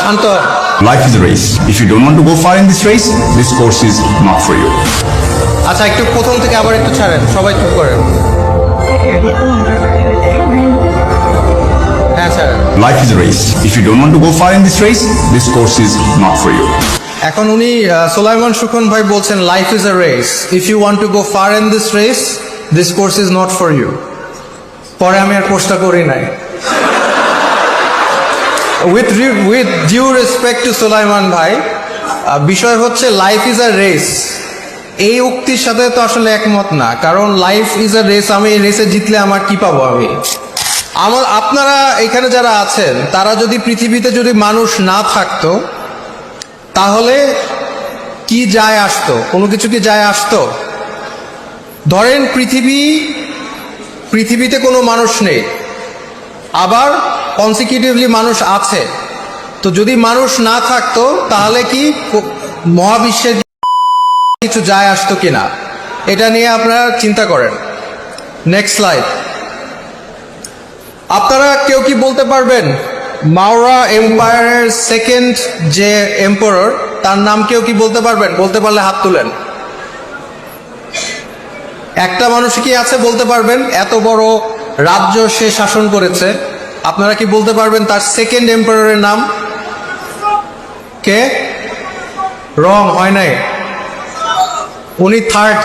শান্ত হন। Life is a race. If you don't want to go far in this race, this course is not for you. আচ্ছা, একটু প্রথম থেকে আবার একটু ছাড়েন, সবাই চুপ করেন। হ্যাঁ sir. Life is a race. If you don't want to go far in this race, this course is not for you. এখন উনি সোলাইমান সুখন ভাই বলছেন life is a race, if you want to go far in this race, this course is not for you. পরে আমি আর কোর্সটা করি নাই। With due respect to Solaiman ভাই, বিষয় হচ্ছে লাইফ ইজ আ রেস, এই উক্তির সাথে তো আসলে একমত না। কারণ লাইফ ইজ আ রেস, আমি এই রেসে জিতলে আমার কি পাবো? আপনারা এখানে যারা আছেন তারা যদি পৃথিবীতে যদি মানুষ না থাকতো তাহলে কি যায় আসতো? কোনো কিছু কি যায় আসতো? ধরেন পৃথিবীতে কোনো মানুষ নেই, আবার কনসিকিউটিভলি মানুষ আছে, তো যদি মানুষ না থাকতো তাহলে কি মহাবিশ্বের কিছু যায় আসতো কিনা, এটা নিয়ে আপনারা চিন্তা করেন। Next slide. আপনারা কেউ কি বলতে পারবেন মাওরা এম্পায়ারের সেকেন্ড যে এম্পায়ার তার নাম কেউ কি বলতে পারবেন? বলতে পারলে হাত তুলেন। একটা মানুষ কি আছে বলতে পারবেন? এত বড় রাজ্য সে শাসন করেছে, আপনারা কি বলতে পারবেন তার সেকেন্ড এম্পায়ারের নাম? কে? রং হয় নাই, উনি থার্ড।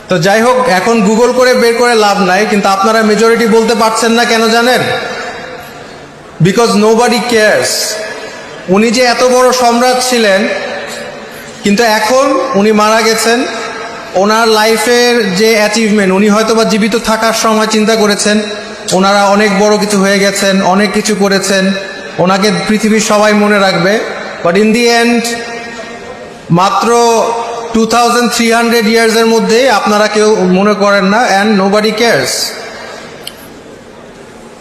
তো যাই হোক, এখন গুগল করে বের করে লাভ নাই, কিন্তু আপনারা মেজরিটি বলতে পারছেন না কেন জানেন? Because nobody cares. উনি যে এত বড় সম্রাট ছিলেন, কিন্তু এখন উনি মারা গেছেন, ওনার লাইফের যে অ্যাচিভমেন্ট, উনি হয়তো বা জীবিত থাকার সময় চিন্তা করেছেন ওনারা অনেক বড় কিছু হয়ে গেছেন, অনেক কিছু করেছেন, ওনাকে পৃথিবীর সবাই মনে রাখবে। বাট ইন দি এন্ড মাত্র 2300 ইয়ার্সের মধ্যে আপনারা কেউ মনে করেন না, অ্যান্ড নোবডি কেয়ারস।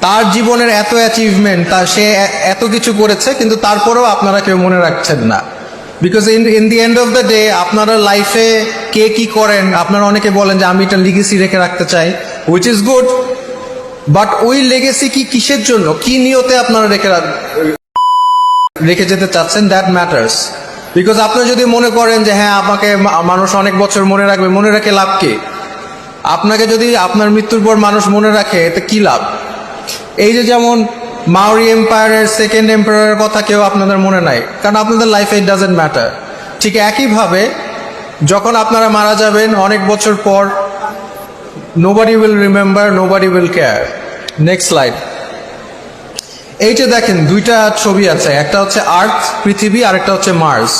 তার জীবনের এত অ্যাচিভমেন্ট, সে এত কিছু করেছে, কিন্তু তারপরেও আপনারা কেউ মনে রাখছেন না। Because in the end of the day আপনারা লাইফে কে কি করেন, আপনারা অনেকে বলেন যে আমি এটা লিগেসি রেখে রাখতে চাই, হুইচ ইজ গুড, বাট ওই লেগেসি কি কিসের জন্য, কি নিয়তে আপনারা রেখে যেতে চাচ্ছেন, দ্যাট ম্যাটার্স। বিকজ আপনি যদি মনে করেন যে হ্যাঁ আমাকে মানুষ অনেক বছর মনে রাখবে, মনে রাখে লাভ কি? আপনাকে যদি আপনার মৃত্যুর পর মানুষ মনে রাখে, এতে কি লাভ? এই যে যেমন মাওরি এম্পায়ারের সেকেন্ড এম্পায়ারের কথা কেউ আপনাদের মনে নাই, কারণ আপনাদের লাইফে ইট ডাজেন্ট ম্যাটার। ঠিক একইভাবে যখন আপনারা মারা যাবেন অনেক বছর পর, nobody will remember, nobody will care. Next slide. এইটা দেখেন, দুইটা ছবি আছে, একটা হচ্ছে আর্থ পৃথিবী, আর একটা হচ্ছে মার্স।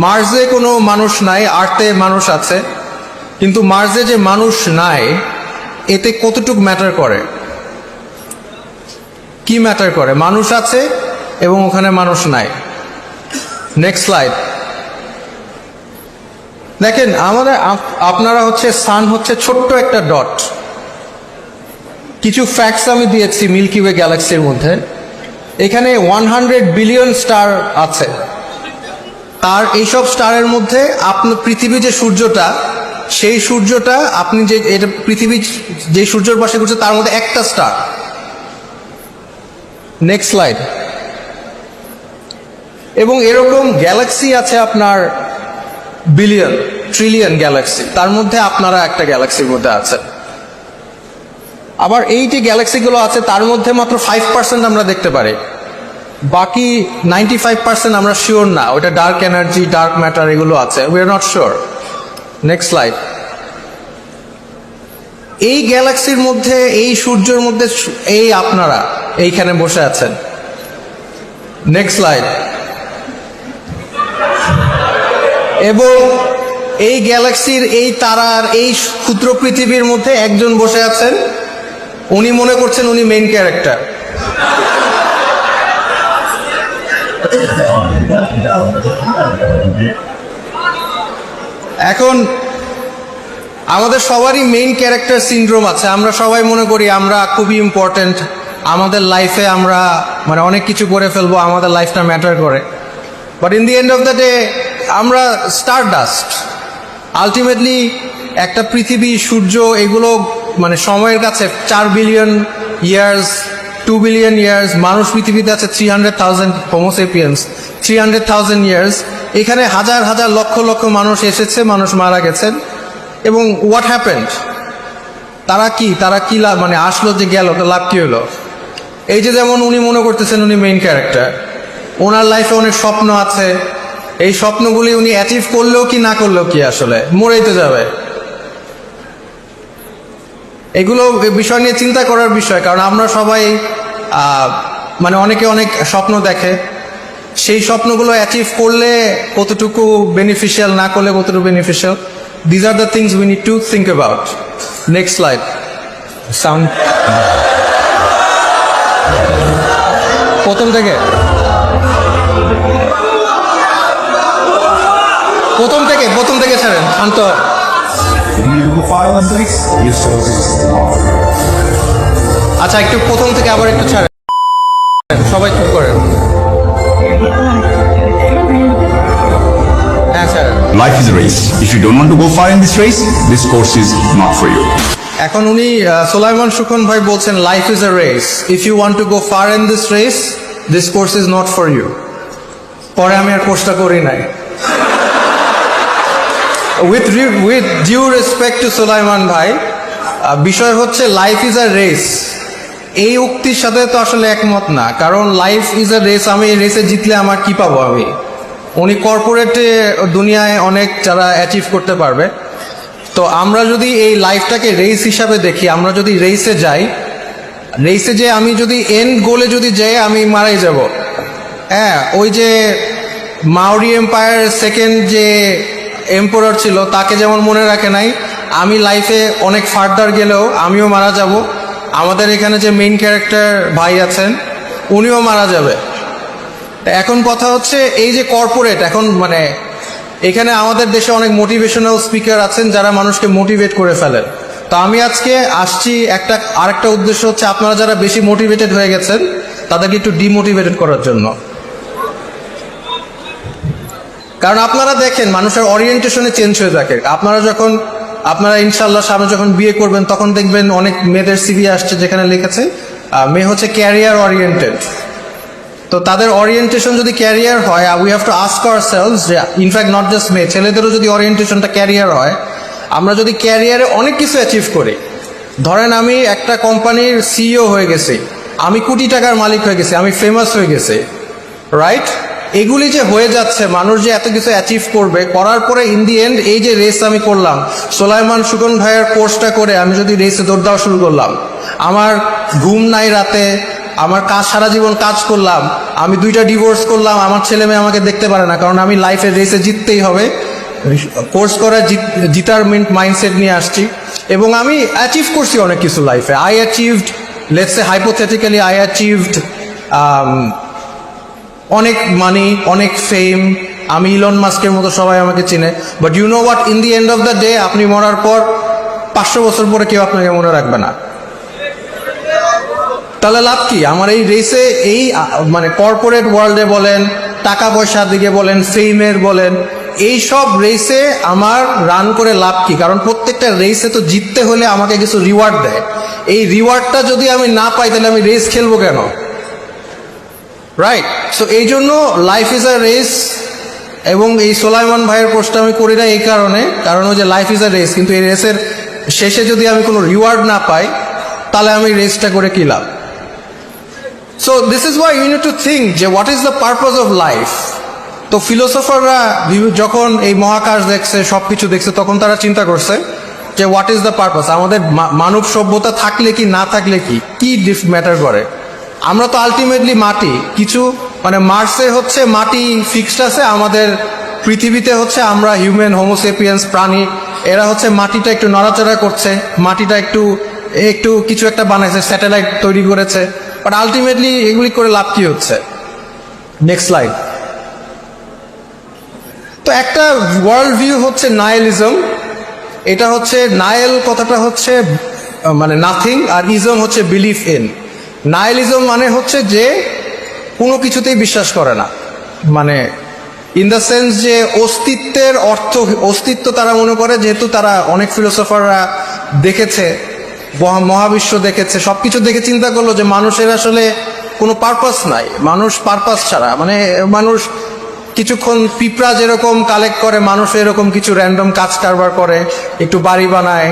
মার্সে কোনো মানুষ নাই, আর্থে মানুষ আছে, কিন্তু মার্সে যে মানুষ নাই এতে কতটুকু ম্যাটার করে? কি ম্যাটার করে? মানুষ আছে এবং ওখানে মানুষ নাই। Next slide. দেখেন আপনারা হচ্ছে সান হচ্ছে ছোট্ট একটা ডট। কিছু ফ্যাক্টস আমি দিয়েছি মিল্কি ওয়ে গ্যালাক্সির মধ্যে। এখানে 100 বিলিয়ন স্টার আছে। তার এইসব স্টারের মধ্যে আপনার পৃথিবী যে সূর্যটা, সেই সূর্যটা আপনি যে এটা পৃথিবী যে সূর্যের পাশে ঘুরছে তার মধ্যে একটা স্টার। Next slide. এবং এরকম গ্যালাক্সি আছে আপনার বিলিয়ন ট্রিলিয়ন গ্যালাক্সি, তার মধ্যে আপনারা একটা গ্যালাক্সির মধ্যে আছেন। আবার এই যে গ্যালাক্সিগুলো আছে তার মধ্যে মাত্র 5% আমরা দেখতে পারি, বাকি 95% আমরা শিওর না ওটা ডার্ক এনার্জি, ডার্ক ম্যাটার এগুলো আছে, we are not sure. Next slide. এই গ্যালাক্সির মধ্যে, এই সূর্যের মধ্যে এই আপনারা এইখানে বসে আছেন। Next slide. এবং এই গ্যালাক্সির এই তারার এই ক্ষুদ্র পৃথিবীর মধ্যে একজন বসে আছেন, উনি মনে করছেন উনি মেইন ক্যারেক্টার। এখন আমাদের সবারই মেইন ক্যারেক্টার সিনড্রোম আছে। আমরা সবাই মনে করি আমরা খুবই ইম্পর্টেন্ট, আমাদের লাইফে আমরা মানে অনেক কিছু করে ফেলবো, আমাদের লাইফটা ম্যাটার করে। But in the end of the day আমরা স্টার ডাস্ট। আলটিমেটলি একটা পৃথিবী, সূর্য, এগুলো মানে সময়ের কাছে 4 বিলিয়ন ইয়ার্স 2 বিলিয়ন ইয়ার্স, মানুষ পৃথিবীতে আছে 300,000, হোমোসেপিয়েন্স 300,000 ইয়ার্স। এখানে হাজার হাজার লক্ষ লক্ষ মানুষ এসেছে, মানুষ মারা গেছেন, এবং হোয়াট হ্যাপেন্ড? তারা কি লাভ, মানে আসলো যে গেল, তো লাভ কি হলো? এই যে যেমন উনি মনে করতেছেন উনি মেইন ক্যারেক্টার, ওনার লাইফে অনেক স্বপ্ন আছে, এই স্বপ্নগুলি উনি অ্যাচিভ করলেও কি না করলেও কি, আসলে মরেই তো যাবে। এগুলো বিষয় নিয়ে চিন্তা করার বিষয়, কারণ আমরা সবাই মানে অনেকে অনেক স্বপ্ন দেখে, সেই স্বপ্নগুলো অ্যাচিভ করলে কতটুকু বেনিফিশিয়াল, না করলে কতটুকু beneficial, these are the things we need to think about. Next slide. Sound প্রথম থেকে ছাড়েন, শান্ত। If you need to go far in this race, this course is not for you. আচ্ছা, একটু প্রথম থেকে আবার একটু ছাড়েন, সবাই চুপ করেন। হ্যাঁ sir. Life is a race. If you don't want to go far in this race, this course is not for you. এখন উনি সোলাইমান সুখন ভাই বলছেন life is a race, if you want to go far in this race, this course is not for you. পরে আমি আর কোর্সটা করি নাই। With due respect to Solaiman ভাই, বিষয় হচ্ছে লাইফ ইজ আ রেস, এই উক্তির সাথে তো আসলে একমত না, কারণ লাইফ ইজ আ রেস, আমি এই রেসে জিতলে আমার কি পাবো? আমি, উনি কর্পোরেটে দুনিয়ায় অনেক যারা অ্যাচিভ করতে পারবে, তো আমরা যদি এই লাইফটাকে রেস হিসাবে দেখি, আমরা যদি রেসে যাই, রেসে যে আমি যদি এন্ড গোলে যদি যাই, আমি মারাই যাব। হ্যাঁ, ওই যে মাওরি এম্পায়ার সেকেন্ড যে এম্পায়ার ছিল, তাকে যেমন মনে রাখে নাই, আমি লাইফে অনেক ফার্দার গেলেও আমিও মারা যাব। আমাদের এখানে যে মেইন ক্যারেক্টার ভাই আছেন, উনিও মারা যাবে। এখন কথা হচ্ছে এই যে কর্পোরেট, এখন মানে এখানে আমাদের দেশে অনেক মোটিভেশনাল স্পিকার আছেন যারা মানুষকে মোটিভেট করে ফেলেন। তো আমি আজকে আসছি আরেকটা উদ্দেশ্য হচ্ছে, আপনারা যারা বেশি মোটিভেটেড হয়ে গেছেন তাদেরকে একটু ডিমোটিভেটেড করার জন্য। কারণ আপনারা দেখেন মানুষের ওরিয়েন্টেশনে চেঞ্জ হয়ে থাকে। আপনারা ইনশাল্লাহ সামনে যখন বিয়ে করবেন, তখন দেখবেন অনেক মেয়েদের সিভি আসছে যেখানে লিখেছে মেয়ে হচ্ছে ক্যারিয়ার ওরিয়েন্টেড। তো তাদের ওরিয়েন্টেশন যদি ক্যারিয়ার হয়, we have to ask ourselves, যে ইনফ্যাক্ট নট জাস্ট মেয়ে, ছেলেদেরও যদি ওরিয়েন্টেশনটা ক্যারিয়ার হয়, আমরা যদি ক্যারিয়ারে অনেক কিছু অ্যাচিভ করি, ধরেন আমি একটা কোম্পানির সিইও হয়ে গেছি, আমি কোটি টাকার মালিক হয়ে গেছি, আমি ফেমাস হয়ে গেছি, রাইট? এগুলি যে হয়ে যাচ্ছে, মানুষ যে এত কিছু অ্যাচিভ করবে, করার পরে ইন দি এন্ড এই যে রেস আমি করলাম, সোলাইমান সুখন ভাইয়ের কোর্সটা করে আমি যদি রেসে দৌড় দেওয়া শুরু করলাম, আমার ঘুম নাই রাতে, আমার সারা জীবন কাজ করলাম, আমি 2টা ডিভোর্স করলাম, আমার ছেলে মেয়ে আমাকে দেখতে পারে না, কারণ আমি লাইফে রেসে জিততেই হবে, কোর্স করার জিতার মাইন্ডসেট নিয়ে আসছি, এবং আমি অ্যাচিভ করছি অনেক কিছু লাইফে। I achieved, let's say hypothetically, I achieved অনেক মানি, অনেক ফেম, আমি ইলন মাস্কের মতো সবাই আমাকে চিনে। But you know what, in the end of the day, আপনি মরার পর 500 বছর পরে কেউ আপনাকে মনে রাখবে না। তাহলে লাভ কি আমার এই রেসে? এই মানে কর্পোরেট ওয়ার্ল্ডে বলেন, টাকা পয়সার দিকে বলেন, ফেমের বলেন, এই সব রেসে আমার রান করে লাভ কি? কারণ প্রত্যেকটা রেসে তো জিততে হলে আমাকে কিছু রিওয়ার্ড দেয়। এই রিওয়ার্ডটা যদি আমি না পাই, তাহলে আমি রেস খেলবো কেন? রাইট? সো এই জন্য লাইফ ইজ আ রেস, এবং এই সোলাইমান ভাইয়ের পোস্টটা আমি করি না এই কারণ ওই যে লাইফ ইজ আ রেস, কিন্তু এই রেসের শেষে যদি আমি কোনো রিওয়ার্ড না পাই, তাহলে আমি রেসটা করে কি লাভ? So this is why you need to think যে what is the purpose of life. তো ফিলোসফাররা যখন এই মহাকাশ দেখছে, সব কিছু দেখছে, তখন তারা চিন্তা করছে যে হোয়াট ইজ দ্য পারপাস, আমাদের মানব সভ্যতা থাকলে কি না থাকলে কি ম্যাটার করে? আমরা তো আলটিমেটলি মাটি, কিছু মানে মার্সে হচ্ছে মাটি ফিক্সড আছে, আমাদের পৃথিবীতে হচ্ছে আমরা হিউম্যান হোমোসেপিয়েন্স প্রাণী, এরা হচ্ছে মাটিটা একটু নড়াচড়া করছে, মাটিটা একটু কিছু একটা বানাইছে, স্যাটেলাইট তৈরি করেছে, বাট আলটিমেটলি এগুলি করে লাভ কি হচ্ছে? Next slide. তো একটা ওয়ার্ল্ড ভিউ হচ্ছে নাইলিজম। এটা হচ্ছে নাইল, কথাটা হচ্ছে মানে নাথিং, আর ইজম হচ্ছে বিলিফ ইন। নাইলিজম মানে হচ্ছে যে কোনো কিছুতেই বিশ্বাস করে না, মানে ইন দ্য সেন্স যে অস্তিত্বের অস্তিত্ব তারা মনে করে, যেহেতু তারা অনেক ফিলোসফাররা দেখেছে মহাবিশ্ব দেখেছে, সবকিছু দেখে চিন্তা করলো যে মানুষের আসলে কোনো পারপাস নাই, মানুষ পারপাস ছাড়া, মানে মানুষ কিছুক্ষণ পিঁপড়া যেরকম কালেক্ট করে, মানুষ এরকম কিছু র্যান্ডম কাজ কারবার করে, একটু বাড়ি বানায়,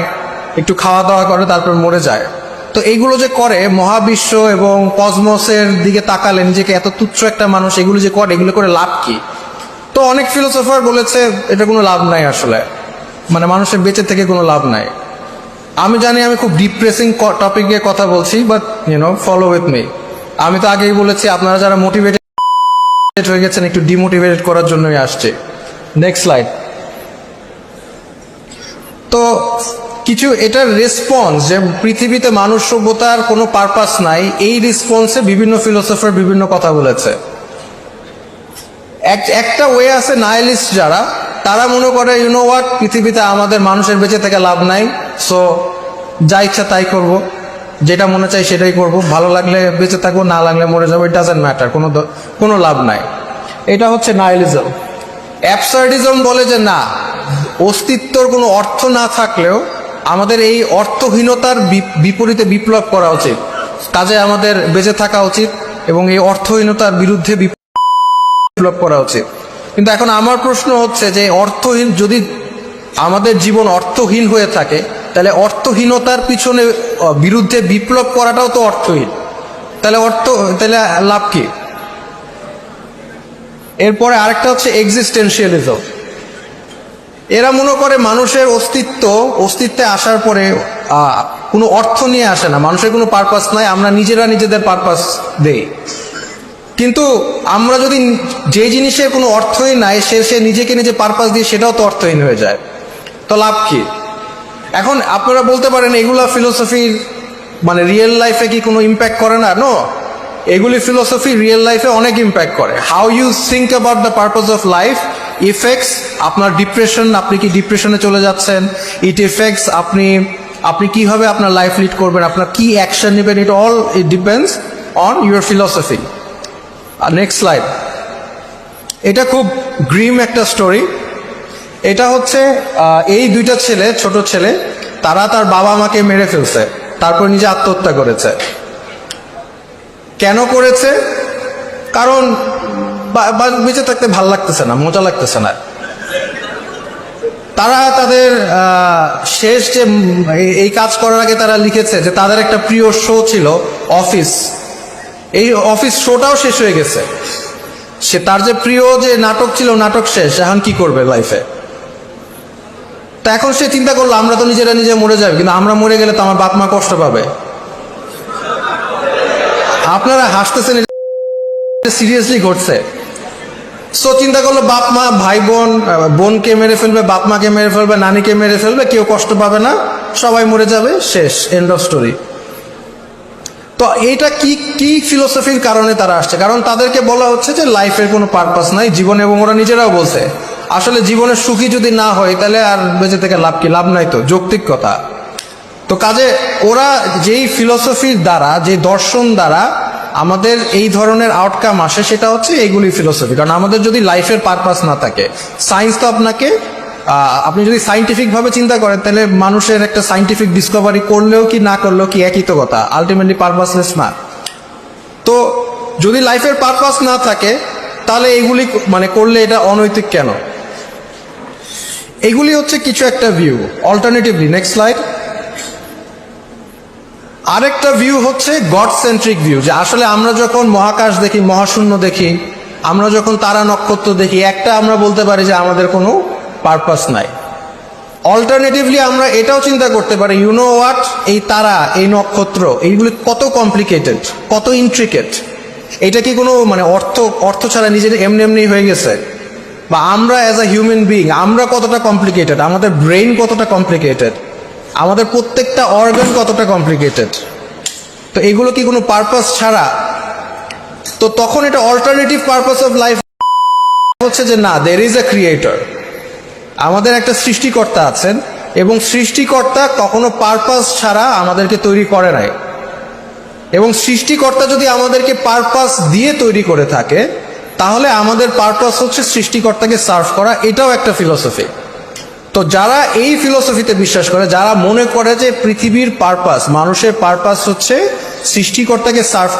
একটু খাওয়া দাওয়া করে, তারপর মরে যায়। তো এইগুলো যে করে মহাবিশ্ব এবং কসমসের দিকে তাকালে নিজেকে এত তুচ্ছ একটা মানুষ এগুলো যে করে, এগুলো করে লাভ কি? তো অনেক ফিলোসফার বলেছে এটা কোনো লাভ নাই আসলে, মানে মানুষের বেঁচে থেকে কোনো লাভ নাই। আমি জানি আমি খুব ডিপ্রেসিং টপিকে কথা বলছি, বাট ফলো উইথ মি। আমি তো আগেই বলেছি আপনারা যারা মোটিভেটেড হয়ে গেছেন একটু ডিমোটিভেটেড করার জন্যই আসছে। Next slide. তো কিছু এটার রেসপন্স যে পৃথিবীতে মানুষ সভ্যতার কোনো পারপাস নাই, এই রেসপন্সে বিভিন্ন ফিলোসফার বিভিন্ন কথা বলেছে। একটা ওয়ে আছে নাইলিস্ট যারা, তারা মনে করে হোয়াট, পৃথিবীতে আমাদের মানুষের বেঁচে থেকে লাভ নাই, সো যা ইচ্ছা তাই করব, যেটা মনে চাই সেটাই করব, ভালো লাগলে বেঁচে থাকবো, না লাগলে মরে যাবো, ইট ডাজেন্ট ম্যাটার, কোনো লাভ নাই। এটা হচ্ছে নাইলিজম। অ্যাবসার্ডিজম বলে যে না, অস্তিত্বর কোনো অর্থ না থাকলেও আমাদের এই অর্থহীনতার বিপরীতে বিপ্লব করা উচিত, কাজে আমাদের বেঁচে থাকা উচিত এবং এই অর্থহীনতার বিরুদ্ধে বিপ্লব করা উচিত। কিন্তু এখন আমার প্রশ্ন হচ্ছে যে অর্থহীন, যদি আমাদের জীবন অর্থহীন হয়ে থাকে তাহলে অর্থহীনতার পিছনে বিরুদ্ধে বিপ্লব করাটাও তো অর্থহীন, তাহলে লাভ কি? এরপরে আরেকটা হচ্ছে এক্সিস্টেন্সিয়ালিজম। এরা মনে করে মানুষের অস্তিত্বে আসার পরে কোনো অর্থ নিয়ে আসে না, মানুষের কোনো পারপাস নাই, আমরা নিজেরা নিজেদের পারপাস দেই। কিন্তু আমরা যদি যে জিনিসের কোনো অর্থই নাই সে নিজেকে নিজে পারপাস দিয়ে, সেটাও তো অর্থহীন হয়ে যায়, তো লাভ কি? এখন আপনারা বলতে পারেন এগুলা ফিলোসফির মানে রিয়েল লাইফে কি কোনো ইম্প্যাক্ট করে না? নো, এগুলি ফিলোসফি রিয়েল লাইফে অনেক ইম্প্যাক্ট করে। How you think about the purpose of life effects আপনার ডিপ্রেশন, আপনি কি ডিপ্রেশনে চলে যাচ্ছেন, ইট ইফেক্টস আপনি কিভাবে আপনার লাইফ লিড করবেন, আপনার কি অ্যাকশন নেবেন, it depends on your philosophy. আর নেক্সট স্লাইড। এটা খুব গ্রিম একটা স্টোরি। এটা হচ্ছে এই দুইটা ছেলে, ছোট ছেলে, তারা তার বাবা মাকে মেরে ফেলছে, তারপর নিজে আত্মহত্যা করেছে। কেন করেছে? কারণ বেঁচে থাকতে ভাল লাগতেছে না, মজা লাগতেছে না। তারা তাদের শেষ যে এই কাজ করার আগে তারা লিখেছে যে তাদের একটা প্রিয় শো ছিল অফিস, এই অফিস শোটাও শেষ হয়ে গেছে। তার যে প্রিয় যে নাটক ছিল, নাটক শেষ, এখন কি করবে লাইফে? তা এখন সে চিন্তা করলো আমরা তো নিজেরা নিজে মরে যাবে, কিন্তু আমরা মরে গেলে তো আমার বাপ মা কষ্ট পাবে। আপনারা হাসতেছেন, সিরিয়াসলি ঘটছে। সো চিন্তা করলো বাপ মা, ভাই বোন, বোনকে মেরে ফেলবে, বাপ মাকে মেরে ফেলবে, নানিকে মেরে ফেলবে, কেউ কষ্ট পাবে না, সবাই মরে যাবে, শেষ, এন্ড অফ স্টোরি। তো এইটা কি ফিলোসফির কারণে তারা আসছে? কারণ তাদেরকে বলা হচ্ছে যে লাইফের কোনো পারপাস নাই জীবনে, এবং ওরা নিজেরাও বলছে আসলে জীবনের সুখী যদি না হয় তাহলে আর বেঁচে থেকে লাভ কি? লাভ নাই তো, যৌক্তিক কথা। তো কাজে ওরা যেই ফিলোসফির দ্বারা, যে দর্শন দ্বারা আমাদের এই ধরনের আউটকাম আসে, সেটা হচ্ছে এইগুলি ফিলোসফি। কারণ আমাদের যদি লাইফের পারপাস না থাকে, সায়েন্স তো আপনি যদি সাইন্টিফিক ভাবে চিন্তা করেন তাহলে মানুষের একটা সাইন্টিফিক ডিসকভারি করলেও কি না করলেও কি একই তো কথা, আলটিমেটলি পারপাসলেস না। তো যদি লাইফের পারপাস না থাকে তাহলে এইগুলি মানে করলে এটা অনৈতিক কেন? এগুলি হচ্ছে কিছু একটা ভিউ। Alternatively next slide. আরেকটা ভিউ হচ্ছে গড সেন্ট্রিক ভিউ, যে আসলে আমরা যখন মহাকাশ দেখি, মহাশূন্য দেখি, আমরা যখন তারা নক্ষত্র দেখি, একটা আমরা বলতে পারি যে আমাদের কোনো পারপাস নাই। অল্টারনেটিভলি আমরা এটাও চিন্তা করতে পারি, হোয়াট, এই তারা, এই নক্ষত্র, এইগুলি কত কমপ্লিকেটেড, কত ইন্ট্রিকেট, এটা কি কোনো মানে অর্থ ছাড়া নিজের এমনি হয়ে গেছে? বা আমরা অ্যাজ আ হিউম্যান বিইং আমরা কতটা কমপ্লিকেটেড, আমাদের ব্রেইন কতটা কমপ্লিকেটেড, আমাদের প্রত্যেকটা অর্গান কতটা কমপ্লিকেটেড, তো এগুলো কি কোনো পারপাস ছাড়া? তো তখন এটা অল্টারনেটিভ পারপাস অফ লাইফ হচ্ছে যে না, দের ইজ এ ক্রিয়েটর, আমাদের একটা সৃষ্টিকর্তা আছেন, এবং সৃষ্টিকর্তা কখনো পারপাস ছাড়া আমাদেরকে তৈরি করে নাই। এবং সৃষ্টিকর্তা যদি আমাদেরকে পারপাস দিয়ে তৈরি করে থাকে তাহলে আমাদের পারপাস হচ্ছে সৃষ্টিকর্তাকে সার্ভ করা, এটাও একটা ফিলোসফি। তো যারা এই ফিলোসফিতে বিশ্বাস করে, যারা মনে করে যে পৃথিবীর পারপাস, মানুষের পারপাস হচ্ছে সৃষ্টিকর্তাকে সার্ভ